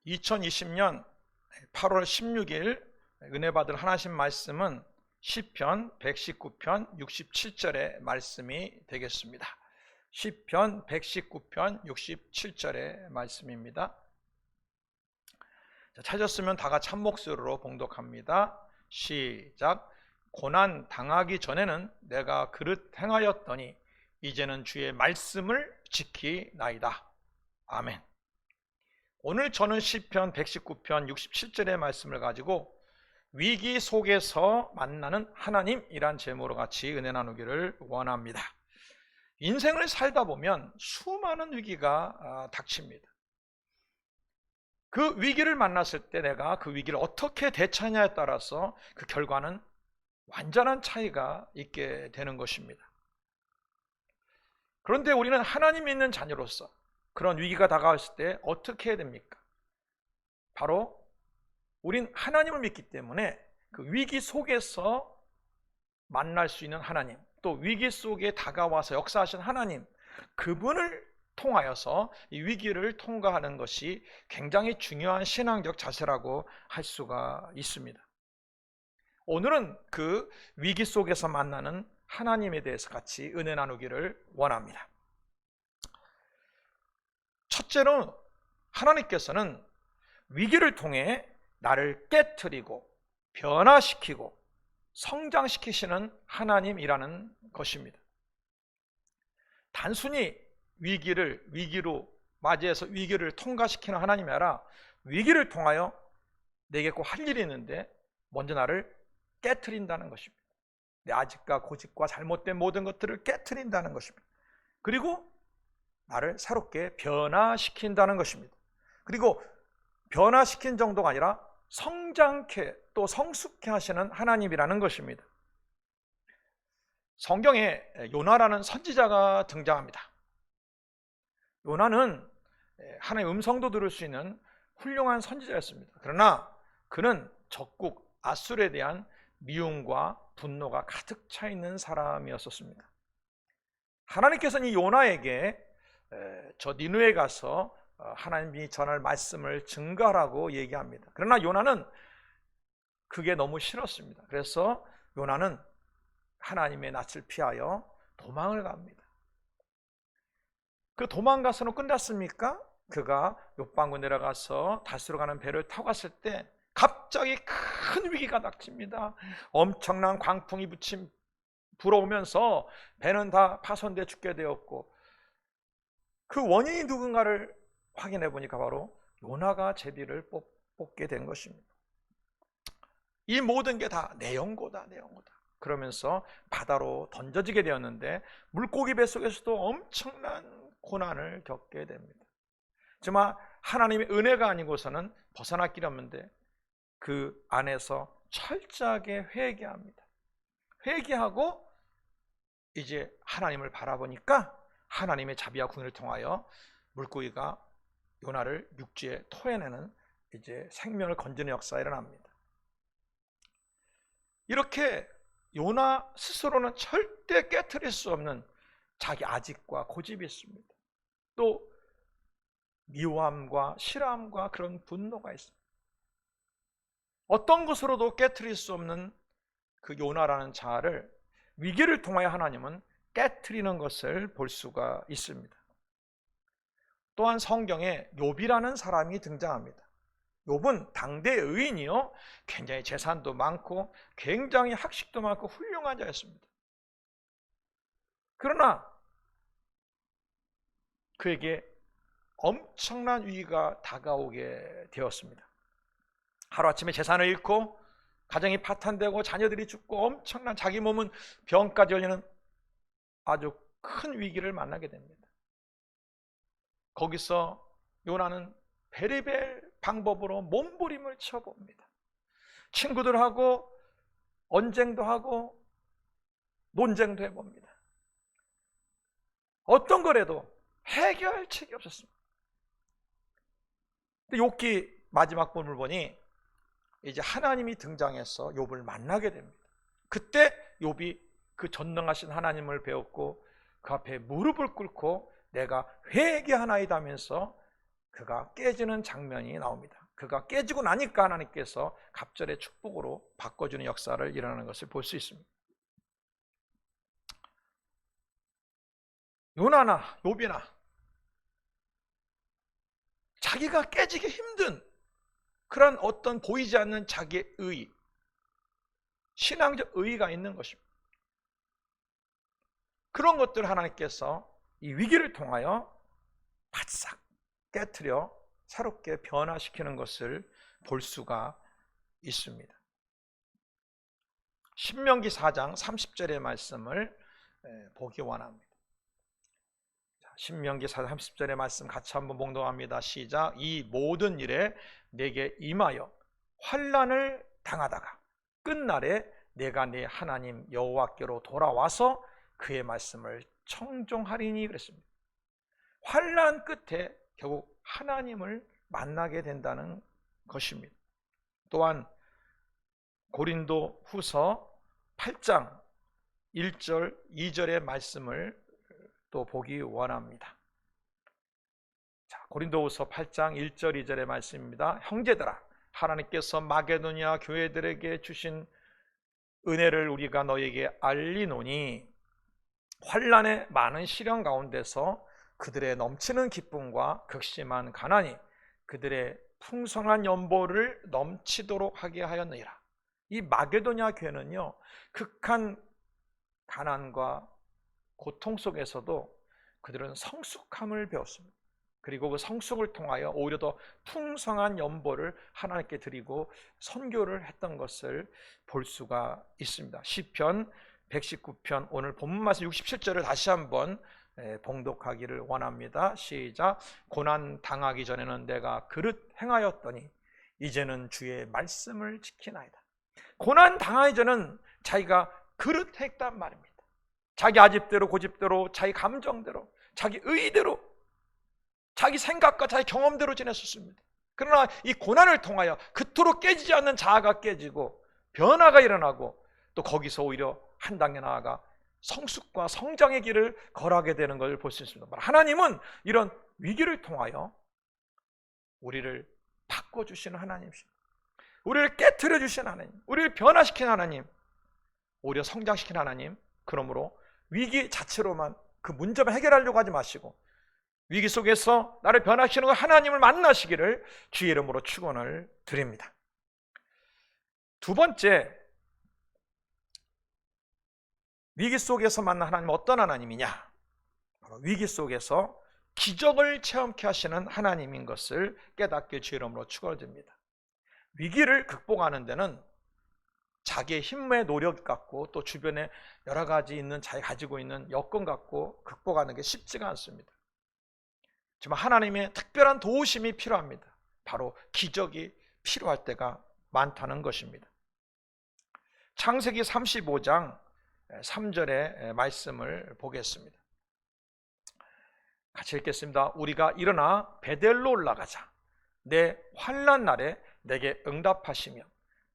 2020년 8월 16일 은혜 받을 하나님 말씀은 시편 119편 67절의 말씀이 되겠습니다. 시편 119편 67절의 말씀입니다. 찾았으면 다 같이 한 목소리로 봉독합니다. 시작. 고난 당하기 전에는 내가 그릇 행하였더니 이제는 주의 말씀을 지키나이다. 아멘. 오늘 저는 시편 119편 67절의 말씀을 가지고 위기 속에서 만나는 하나님이란 제목으로 같이 은혜 나누기를 원합니다. 인생을 살다 보면 수많은 위기가 닥칩니다. 그 위기를 만났을 때 내가 그 위기를 어떻게 대처하냐에 따라서 그 결과는 완전한 차이가 있게 되는 것입니다. 그런데 우리는 하나님 믿는 자녀로서 그런 위기가 다가왔을 때 어떻게 해야 됩니까? 바로 우린 하나님을 믿기 때문에 그 위기 속에서 만날 수 있는 하나님, 또 위기 속에 다가와서 역사하신 하나님, 그분을 통하여서 이 위기를 통과하는 것이 굉장히 중요한 신앙적 자세라고 할 수가 있습니다. 오늘은 그 위기 속에서 만나는 하나님에 대해서 같이 은혜 나누기를 원합니다. 첫째로 하나님께서는 위기를 통해 나를 깨트리고 변화시키고 성장시키시는 하나님이라는 것입니다. 단순히 위기로 맞이해서 위기를 통과시키는 하나님이 아니라 위기를 통하여 내게 꼭 할 일이 있는데 먼저 나를 깨트린다는 것입니다. 내 아집과 고집과 잘못된 모든 것들을 깨트린다는 것입니다. 그리고 나를 새롭게 변화시킨다는 것입니다. 그리고 변화시킨 정도가 아니라 성장케 또 성숙케 하시는 하나님이라는 것입니다. 성경에 요나라는 선지자가 등장합니다. 요나는 하나님의 음성도 들을 수 있는 훌륭한 선지자였습니다. 그러나 그는 적국 아술에 대한 미움과 분노가 가득 차 있는 사람이었습니다. 하나님께서는 이 요나에게 저 니느웨에 가서 하나님이 전할 말씀을 증거하라고 얘기합니다. 그러나 요나는 그게 너무 싫었습니다. 그래서 요나는 하나님의 낯을 피하여 도망을 갑니다. 그 도망가서는 끝났습니까? 그가 욥방구 내려가서 다스로 가는 배를 타고 갔을 때 갑자기 큰 위기가 닥칩니다. 엄청난 광풍이 불어오면서 배는 다 파손돼 죽게 되었고, 그 원인이 누군가를 확인해 보니까 바로 요나가 제비를 뽑게 된 것입니다. 이 모든 게 다 내 연고다. 그러면서 바다로 던져지게 되었는데 물고기 뱃속에서도 엄청난 고난을 겪게 됩니다. 정말 하나님의 은혜가 아니고서는 벗어날 길이 없는데 그 안에서 철저하게 회개합니다. 회개하고 이제 하나님을 바라보니까 하나님의 자비와 긍휼을 통하여 물고기가 요나를 육지에 토해내는 이제 생명을 건지는 역사가 일어납니다. 이렇게 요나 스스로는 절대 깨트릴 수 없는 자기 아집과 고집이 있습니다. 또 미워함과 싫어함과 그런 분노가 있습니다. 어떤 것으로도 깨트릴 수 없는 그 요나라는 자를 위기를 통하여 하나님은 깨트리는 것을 볼 수가 있습니다. 또한 성경에 욥이라는 사람이 등장합니다. 욥은 당대 의인이요, 굉장히 재산도 많고 굉장히 학식도 많고 훌륭한 자였습니다. 그러나 그에게 엄청난 위기가 다가오게 되었습니다. 하루아침에 재산을 잃고 가정이 파탄되고 자녀들이 죽고 엄청난 자기 몸은 병까지 걸리는 아주 큰 위기를 만나게 됩니다. 거기서 요나는 베리벨 방법으로 몸부림을 쳐봅니다. 친구들하고 언쟁도 하고 논쟁도 해봅니다. 어떤 거라도 해결책이 없었습니다. 근데 욥기 마지막 본을 보니 이제 하나님이 등장해서 욥을 만나게 됩니다. 그때 욥이 그 전능하신 하나님을 배웠고 그 앞에 무릎을 꿇고 내가 회개하나이다 하면서 그가 깨지는 장면이 나옵니다. 그가 깨지고 나니까 하나님께서 갑절의 축복으로 바꿔주는 역사를 일어나는 것을 볼 수 있습니다. 요나나 욥이나 자기가 깨지기 힘든 그런 어떤 보이지 않는 자기의 의, 신앙적 의의가 있는 것입니다. 그런 것들을 하나님께서 이 위기를 통하여 바싹 깨트려 새롭게 변화시키는 것을 볼 수가 있습니다. 신명기 4장 30절의 말씀을 보기 원합니다. 신명기 4장 30절의 말씀 같이 한번 봉독합니다. 시작. 이 모든 일에 내게 임하여 환난을 당하다가 끝날에 내가 내 하나님 여호와께로 돌아와서 그의 말씀을 청종하리니 그랬습니다. 환난 끝에 결국 하나님을 만나게 된다는 것입니다. 또한 고린도 후서 8장 1절 2절의 말씀을 또 보기 원합니다. 자, 고린도후서 8장 1절 2절의 말씀입니다. 형제들아, 하나님께서 마게도냐 교회들에게 주신 은혜를 우리가 너에게 알리노니 환난의 많은 시련 가운데서 그들의 넘치는 기쁨과 극심한 가난이 그들의 풍성한 연보를 넘치도록 하게 하였느니라. 이 마게도냐 교회는요, 극한 가난과 고통 속에서도 그들은 성숙함을 배웠습니다. 그리고 그 성숙을 통하여 오히려 더 풍성한 연보를 하나님께 드리고 선교를 했던 것을 볼 수가 있습니다. 시편 119편 오늘 본문 말씀 67절을 다시 한번 봉독하기를 원합니다. 시작. 고난 당하기 전에는 내가 그릇 행하였더니 이제는 주의 말씀을 지키나이다. 고난 당하기 전은 자기가 그릇 했단 말입니다. 자기 아집대로 고집대로 자기 감정대로 자기 의대로 자기 생각과 자기 경험대로 지냈었습니다. 그러나 이 고난을 통하여 그토록 깨지지 않는 자아가 깨지고 변화가 일어나고 또 거기서 오히려 한 단계 나아가 성숙과 성장의 길을 걸어가게 되는 것을 볼 수 있습니다. 하나님은 이런 위기를 통하여 우리를 바꿔주시는 하나님이십니다. 우리를 깨트려 주시는 하나님, 우리를 변화시키는 하나님, 오히려 성장시키는 하나님. 그러므로 위기 자체로만 그 문제만 해결하려고 하지 마시고 위기 속에서 나를 변화시키는 그 하나님을 만나시기를 주의 이름으로 축원을 드립니다. 두 번째, 위기 속에서 만난 하나님은 어떤 하나님이냐? 바로 위기 속에서 기적을 체험케 하시는 하나님인 것을 깨닫게 주의 이름으로 축원을 드립니다. 위기를 극복하는 데는 자기의 힘의 노력 갖고 또 주변에 여러 가지 있는 자기 가지고 있는 여건 갖고 극복하는 게 쉽지가 않습니다. 정말 하나님의 특별한 도우심이 필요합니다. 바로 기적이 필요할 때가 많다는 것입니다. 창세기 35장 3절의 말씀을 보겠습니다. 같이 읽겠습니다. 우리가 일어나 베델로 올라가자. 내 환난 날에 내게 응답하시며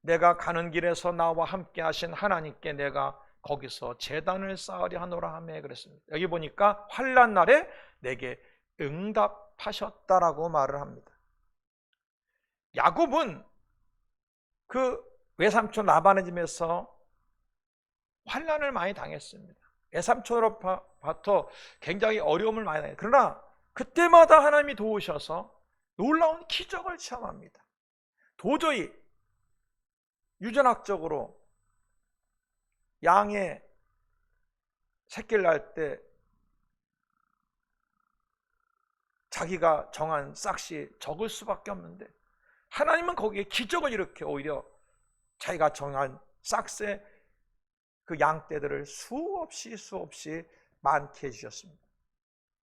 내가 가는 길에서 나와 함께 하신 하나님께 내가 거기서 제단을 쌓으려 하노라 하며 그랬습니다. 여기 보니까 환난 날에 내게 응답하셨다라고 말을 합니다. 야곱은 그 외삼촌 라반의 집에서 환난을 많이 당했습니다. 외삼촌으로부터 굉장히 어려움을 많이 당했어요. 그러나 그때마다 하나님이 도우셔서 놀라운 기적을 체험합니다. 도저히 유전학적으로 양의 새끼를 낳을 때 자기가 정한 싹이 적을 수밖에 없는데 하나님은 거기에 기적을 일으켜 오히려 자기가 정한 싹의 그 양떼들을 수없이 많게 해주셨습니다.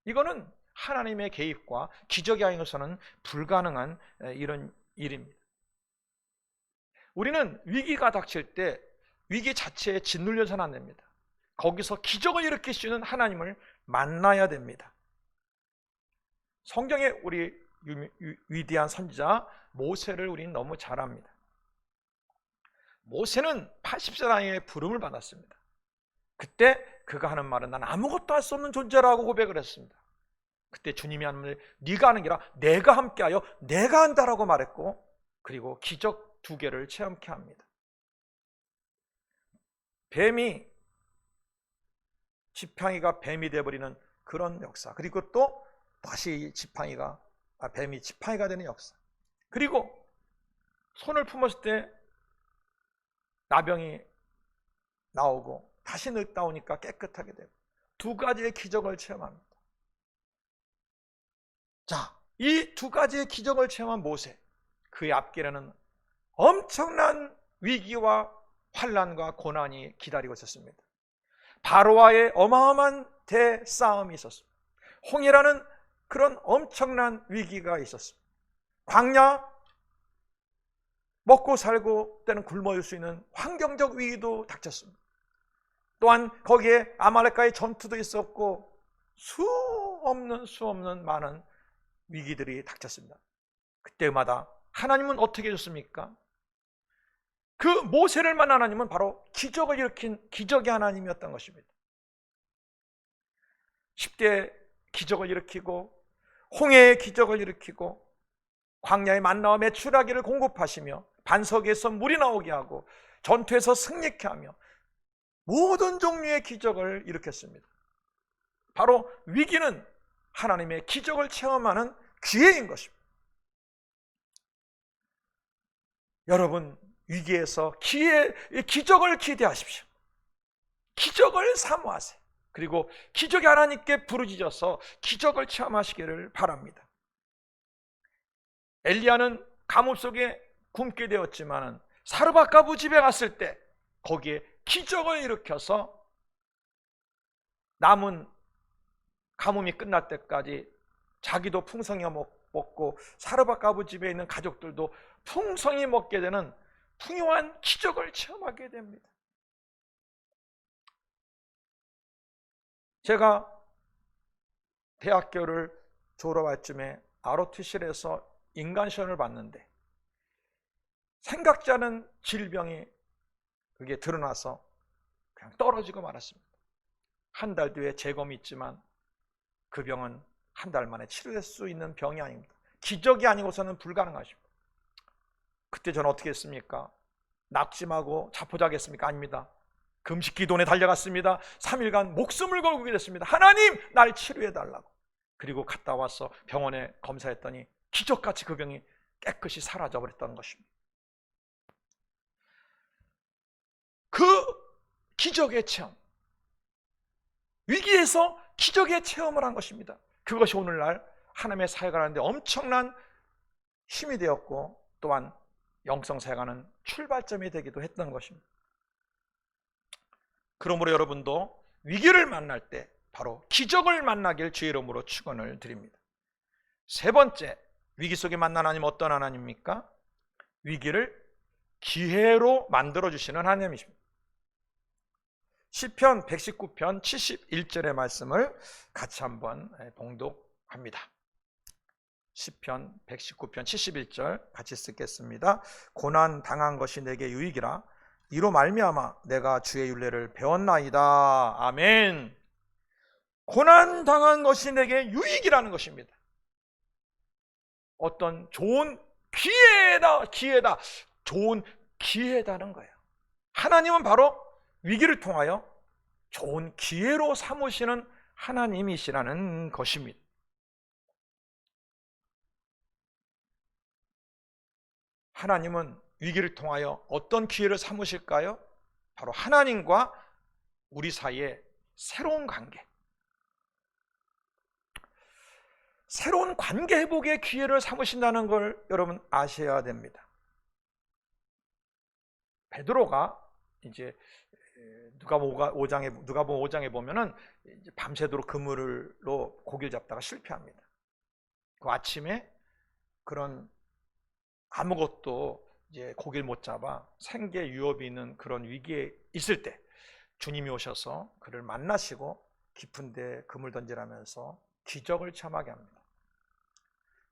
이거는 하나님의 개입과 기적이 아니고서는 불가능한 이런 일입니다. 우리는 위기가 닥칠 때 위기 자체에 짓눌려서는 안 됩니다. 거기서 기적을 일으킬 수 있는 하나님을 만나야 됩니다. 성경에 우리 위대한 선지자 모세를 우리는 너무 잘 압니다. 모세는 80세 나이에 부름을 받았습니다. 그때 그가 하는 말은 난 아무것도 할 수 없는 존재라고 고백을 했습니다. 그때 주님이 하는 네가 하는 게 아니라 내가 함께하여 내가 한다라고 말했고, 그리고 기적 2개를 체험케 합니다. 지팡이가 뱀이 되어버리는 그런 역사, 그리고 또 다시 뱀이 지팡이가 되는 역사, 그리고 손을 품었을 때 나병이 나오고 다시 늙다 오니까 깨끗하게 되고 2가지의 기적을 체험합니다. 자, 이 2가지의 기적을 체험한 모세, 그의 앞길에는 엄청난 위기와 환난과 고난이 기다리고 있었습니다. 바로와의 어마어마한 대싸움이 있었습니다. 홍해라는 그런 엄청난 위기가 있었습니다. 광야, 먹고 살고 때는 굶어 있을 수 있는 환경적 위기도 닥쳤습니다. 또한 거기에 아말렉과의 전투도 있었고 수 없는 많은 위기들이 닥쳤습니다. 그때마다 하나님은 어떻게 해줬습니까? 그 모세를 만난 하나님은 바로 기적을 일으킨 기적의 하나님이었던 것입니다. 10대의 기적을 일으키고 홍해의 기적을 일으키고 광야의 만나와 메추라기를 공급하시며 반석에서 물이 나오게 하고 전투에서 승리케 하며 모든 종류의 기적을 일으켰습니다. 바로 위기는 하나님의 기적을 체험하는 기회인 것입니다. 여러분, 위기에서 기적을 기대하십시오. 기적을 사모하세요. 그리고 기적의 하나님께 부르짖어서 기적을 체험하시기를 바랍니다. 엘리야는 감옥 속에 굶게 되었지만 사르밧가부 집에 갔을 때 거기에 기적을 일으켜서 남은 가뭄이 끝날 때까지 자기도 풍성히 먹고 사르밧가부 집에 있는 가족들도 풍성히 먹게 되는 풍요한 기적을 체험하게 됩니다. 제가 대학교를 졸업할 쯤에 ROTC에서 인간시험을 봤는데 생각지 않은 질병이 그게 드러나서 그냥 떨어지고 말았습니다. 한 달 뒤에 재검이 있지만 그 병은 한 달 만에 치료될 수 있는 병이 아닙니다. 기적이 아니고서는 불가능하십니다. 그때 저는 어떻게 했습니까? 낙심하고 자포자기했습니까? 아닙니다. 금식 기도원에 달려갔습니다. 3일간 목숨을 걸고 기도했습니다. 하나님, 날 치료해달라고. 그리고 갔다 와서 병원에 검사했더니 기적같이 그 병이 깨끗이 사라져버렸다는 것입니다. 그 기적의 체험, 위기에서 기적의 체험을 한 것입니다. 그것이 오늘날 하나님의 사역을 하는데 엄청난 힘이 되었고 또한 영성 사역하는 출발점이 되기도 했던 것입니다. 그러므로 여러분도 위기를 만날 때 바로 기적을 만나길 주의 이름으로 축원을 드립니다. 3번째, 위기 속에 만난 하나님 어떤 하나님입니까? 위기를 기회로 만들어주시는 하나님이십니다. 시편 119편 71절의 말씀을 같이 한번 봉독합니다. 시편 119편 71절 같이 쓰겠습니다. 고난 당한 것이 내게 유익이라 이로 말미암아 내가 주의 율례를 배웠나이다. 아멘. 고난 당한 것이 내게 유익이라는 것입니다. 어떤 좋은 기회다, 좋은 기회다는 거예요. 하나님은 바로 위기를 통하여 좋은 기회로 삼으시는 하나님이시라는 것입니다. 하나님은 위기를 통하여 어떤 기회를 삼으실까요? 바로 하나님과 우리 사이에 새로운 관계, 새로운 관계 회복의 기회를 삼으신다는 걸 여러분 아셔야 됩니다. 베드로가 이제 누가복음 5장에 보면은 밤새도록 그물로 고기를 잡다가 실패합니다. 그 아침에 그런 아무것도 이제 고기를 못 잡아 생계 위협이 있는 그런 위기에 있을 때 주님이 오셔서 그를 만나시고 깊은 데 그물 던지라면서 기적을 체험하게 합니다.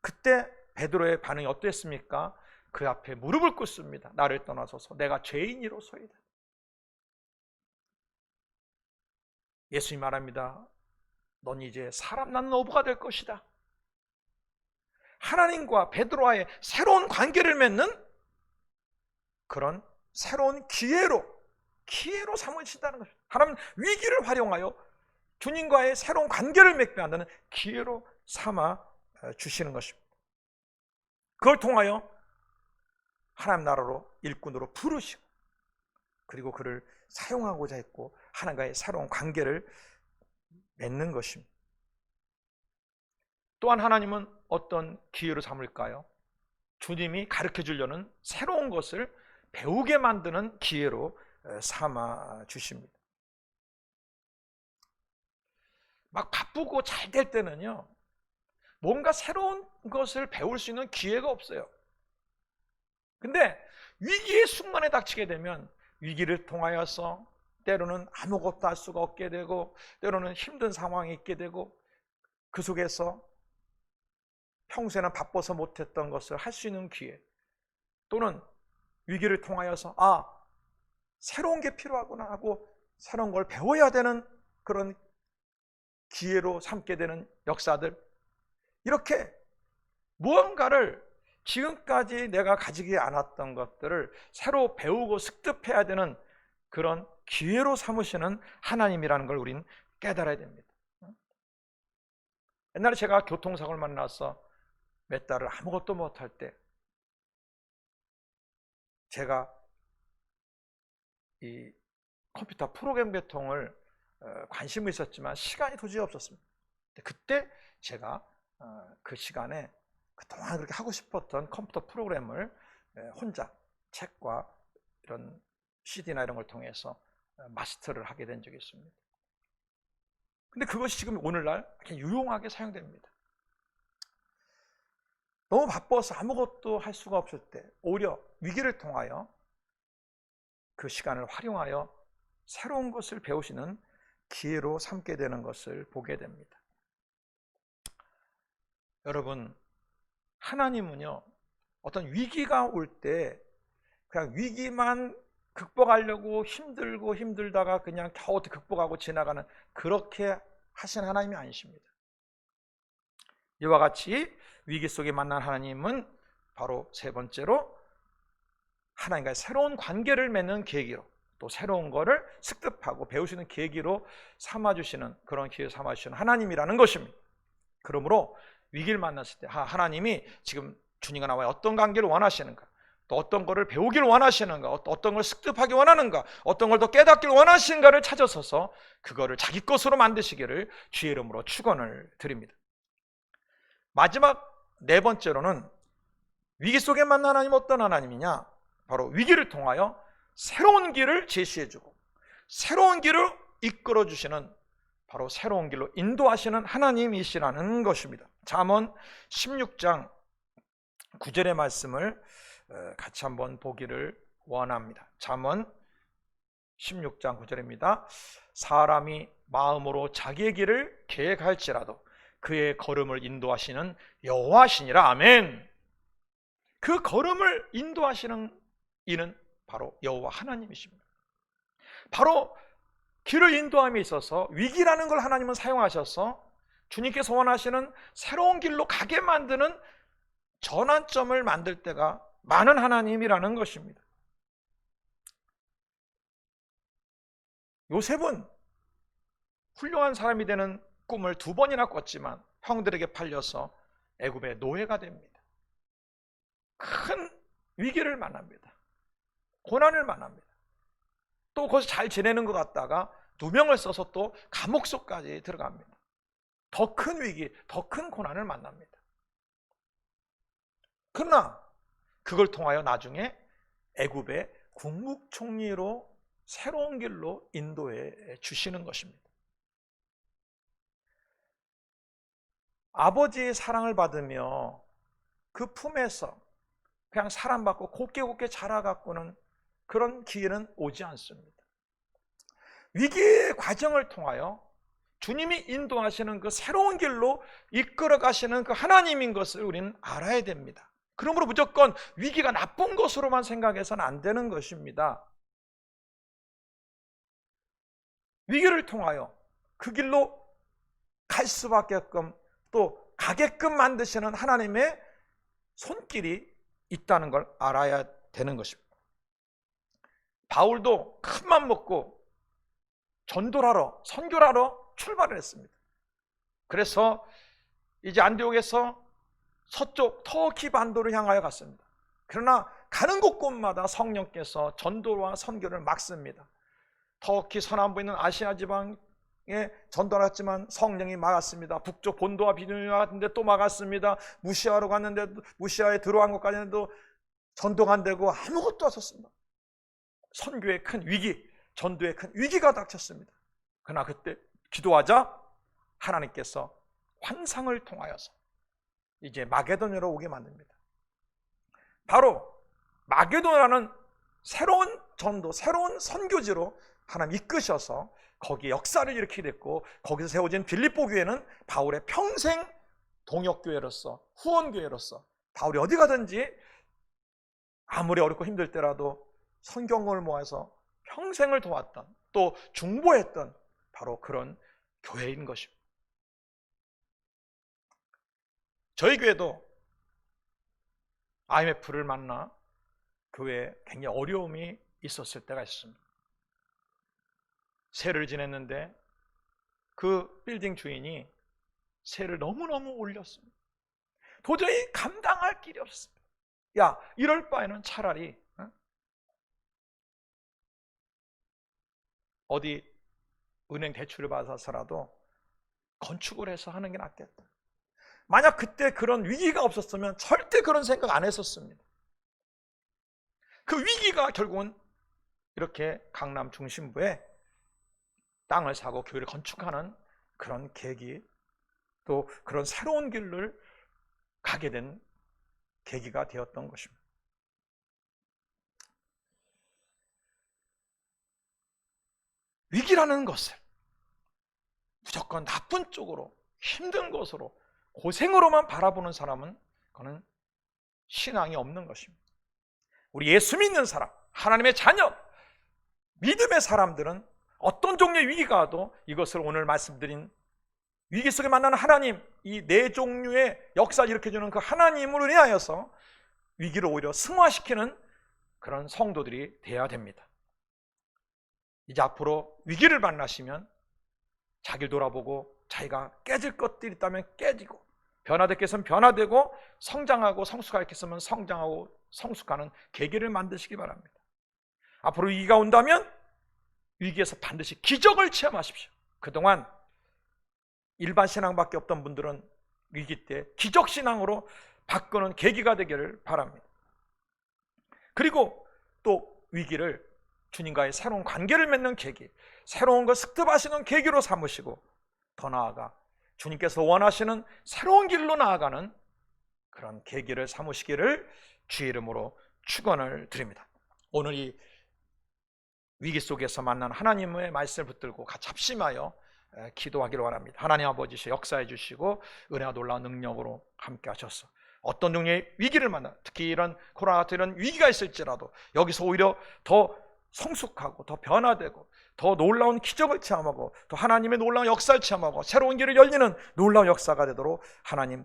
그때 베드로의 반응이 어땠습니까? 그 앞에 무릎을 꿇습니다. 나를 떠나소서 내가 죄인이로소이다. 예수님 말합니다. 넌 이제 사람 낳는 어부가 될 것이다. 하나님과 베드로와의 새로운 관계를 맺는 그런 새로운 기회로 삼으신다는 것입니다. 하나님 위기를 활용하여 주님과의 새로운 관계를 맺게 만드는 기회로 삼아 주시는 것입니다. 그걸 통하여 하나님 나라로 일꾼으로 부르시고 그리고 그를 사용하고자 했고 하나님과의 새로운 관계를 맺는 것입니다. 또한 하나님은 어떤 기회로 삼을까요? 주님이 가르쳐 주려는 새로운 것을 배우게 만드는 기회로 삼아 주십니다. 막 바쁘고 잘 될 때는요, 뭔가 새로운 것을 배울 수 있는 기회가 없어요. 근데 위기의 순간에 닥치게 되면 위기를 통하여서 때로는 아무것도 할 수가 없게 되고 때로는 힘든 상황이 있게 되고 그 속에서 평소에는 바빠서 못했던 것을 할 수 있는 기회, 또는 위기를 통하여서 새로운 게 필요하구나 하고 새로운 걸 배워야 되는 그런 기회로 삼게 되는 역사들, 이렇게 무언가를 지금까지 내가 가지지 않았던 것들을 새로 배우고 습득해야 되는 그런 기회로 삼으시는 하나님이라는 걸 우린 깨달아야 됩니다. 옛날에 제가 교통사고를 만나서 몇 달을 아무것도 못할 때 제가 이 컴퓨터 프로그램 개통을 관심이 있었지만 시간이 도저히 없었습니다. 그때 제가 그 시간에 그동안 그렇게 하고 싶었던 컴퓨터 프로그램을 혼자 책과 이런 CD나 이런 걸 통해서 마스터를 하게 된 적이 있습니다. 근데 그것이 지금 오늘날 유용하게 사용됩니다. 너무 바빠서 아무것도 할 수가 없을 때 오히려 위기를 통하여 그 시간을 활용하여 새로운 것을 배우시는 기회로 삼게 되는 것을 보게 됩니다. 여러분, 하나님은요, 어떤 위기가 올 때 그냥 위기만 극복하려고 힘들다가 그냥 겨우 극복하고 지나가는, 그렇게 하신 하나님이 아니십니다. 이와 같이 위기 속에 만난 하나님은 바로 세 번째로 하나님과의 새로운 관계를 맺는 계기로, 또 새로운 거를 습득하고 배우시는 계기로 삼아주시는, 그런 기회 삼아주시는 하나님이라는 것입니다. 그러므로 위기를 만났을 때 하나님이 지금 주님과 나와의 어떤 관계를 원하시는가, 또 어떤 거를 배우기를 원하시는가, 어떤 걸 습득하기 원하는가, 어떤 걸 더 깨닫기를 원하시는가를 찾아서서 그거를 자기 것으로 만드시기를 주의 이름으로 축원을 드립니다. 마지막 네 번째로는 위기 속에 만난 하나님, 어떤 하나님이냐, 바로 위기를 통하여 새로운 길을 제시해주고 새로운 길을 이끌어주시는, 바로 새로운 길로 인도하시는 하나님이시라는 것입니다. 잠언 16장 9절의 말씀을 같이 한번 보기를 원합니다. 잠언 16장 9절입니다. 사람이 마음으로 자기의 길을 계획할지라도 그의 걸음을 인도하시는 여호와시니라. 아멘. 그 걸음을 인도하시는 이는 바로 여호와 하나님이십니다. 바로 길을 인도함에 있어서 위기라는 걸 하나님은 사용하셔서 주님께서 원하시는 새로운 길로 가게 만드는 전환점을 만들 때가 많은 하나님이라는 것입니다. 요셉은 훌륭한 사람이 되는 꿈을 2번이나 꿨지만 형들에게 팔려서 애굽의 노예가 됩니다. 큰 위기를 만납니다. 고난을 만납니다. 또 거기서 잘 지내는 것 같다가 누명을 써서 또 감옥 속까지 들어갑니다. 더 큰 위기, 더 큰 고난을 만납니다. 그러나 그걸 통하여 나중에 애굽의 국무총리로 새로운 길로 인도해 주시는 것입니다. 아버지의 사랑을 받으며 그 품에서 그냥 사랑받고 곱게 자라갖고는 그런 기회는 오지 않습니다. 위기의 과정을 통하여 주님이 인도하시는 그 새로운 길로 이끌어 가시는 그 하나님인 것을 우리는 알아야 됩니다. 그러므로 무조건 위기가 나쁜 것으로만 생각해서는 안 되는 것입니다. 위기를 통하여 그 길로 갈 수밖에끔 또 가게끔 만드시는 하나님의 손길이 있다는 걸 알아야 되는 것입니다. 바울도 큰맘 먹고 전도를 하러, 선교를 하러 출발을 했습니다. 그래서 이제 안디옥에서 서쪽 터키 반도를 향하여 갔습니다. 그러나 가는 곳곳마다 성령께서 전도와 선교를 막습니다. 터키 서남부에 있는 아시아 지방에 전도를 했지만 성령이 막았습니다. 북쪽 본도와 비두니아 같은데 또 막았습니다. 무시아로 갔는데 무시아에 들어간 것까지도 전도가 안 되고 아무것도 없었습니다. 선교의 큰 위기, 전도의 큰 위기가 닥쳤습니다. 그러나 그때 기도하자 하나님께서 환상을 통하여서 이제 마게도냐로 오게 만듭니다. 바로 마게도냐라는 새로운 전도, 새로운 선교지로 하나님 이끄셔서 거기에 역사를 일으키게 됐고, 거기서 세워진 빌립보 교회는 바울의 평생 동역교회로서, 후원교회로서 바울이 어디 가든지 아무리 어렵고 힘들 때라도 성경을 모아서 평생을 도왔던, 또 중보했던 바로 그런 교회인 것입니다. 저희 교회도 IMF를 만나 교회에 굉장히 어려움이 있었을 때가 있습니다. 세를 지냈는데 그 빌딩 주인이 세를 너무너무 올렸습니다. 도저히 감당할 길이 없었습니다. 야, 이럴 바에는 차라리 어디 은행 대출을 받아서라도 건축을 해서 하는 게 낫겠다. 만약 그때 그런 위기가 없었으면 절대 그런 생각 안 했었습니다. 그 위기가 결국은 이렇게 강남 중심부에 땅을 사고 교회를 건축하는 그런 계기, 또 그런 새로운 길을 가게 된 계기가 되었던 것입니다. 위기라는 것을 무조건 나쁜 쪽으로, 힘든 것으로, 고생으로만 바라보는 사람은 그거는 신앙이 없는 것입니다. 우리 예수 믿는 사람, 하나님의 자녀, 믿음의 사람들은 어떤 종류의 위기가 와도 이것을 오늘 말씀드린 위기 속에 만나는 하나님, 이 네 종류의 역사를 일으켜주는 그 하나님으로 인하여서 위기를 오히려 승화시키는 그런 성도들이 되어야 됩니다. 이제 앞으로 위기를 만나시면 자기를 돌아보고 자기가 깨질 것들이 있다면 깨지고, 변화될 게 있으면 변화되고, 성장하고 성숙할 게 있으면 성장하고 성숙하는 계기를 만드시기 바랍니다. 앞으로 위기가 온다면 위기에서 반드시 기적을 체험하십시오. 그동안 일반 신앙밖에 없던 분들은 위기 때 기적 신앙으로 바꾸는 계기가 되기를 바랍니다. 그리고 또 위기를 주님과의 새로운 관계를 맺는 계기, 새로운 걸 습득하시는 계기로 삼으시고, 더 나아가 주님께서 원하시는 새로운 길로 나아가는 그런 계기를 삼으시기를 주의 이름으로 축원을 드립니다. 오늘 이 위기 속에서 만난 하나님의 말씀을 붙들고 같이 합심하여 기도하기를 원합니다. 하나님 아버지 역사해 주시고 은혜와 놀라운 능력으로 함께 하셔서 어떤 종류의 위기를 만나, 특히 이런 코로나 같은 이런 위기가 있을지라도 여기서 오히려 더 성숙하고 더 변화되고 더 놀라운 기적을 체험하고 또 하나님의 놀라운 역사를 체험하고 새로운 길을 열리는 놀라운 역사가 되도록 하나님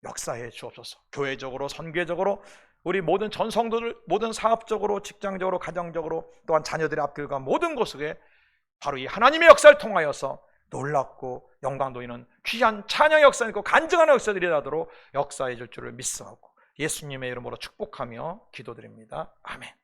역사해 주옵소서. 교회적으로, 선교적으로, 우리 모든 전성도들, 모든 사업적으로, 직장적으로, 가정적으로, 또한 자녀들의 앞길과 모든 곳에 바로 이 하나님의 역사를 통하여서 놀랍고 영광도 있는 귀한 찬양 역사 있고 간증하는 역사들이 나도록 역사해 줄 줄을 믿사오고 예수님의 이름으로 축복하며 기도드립니다. 아멘.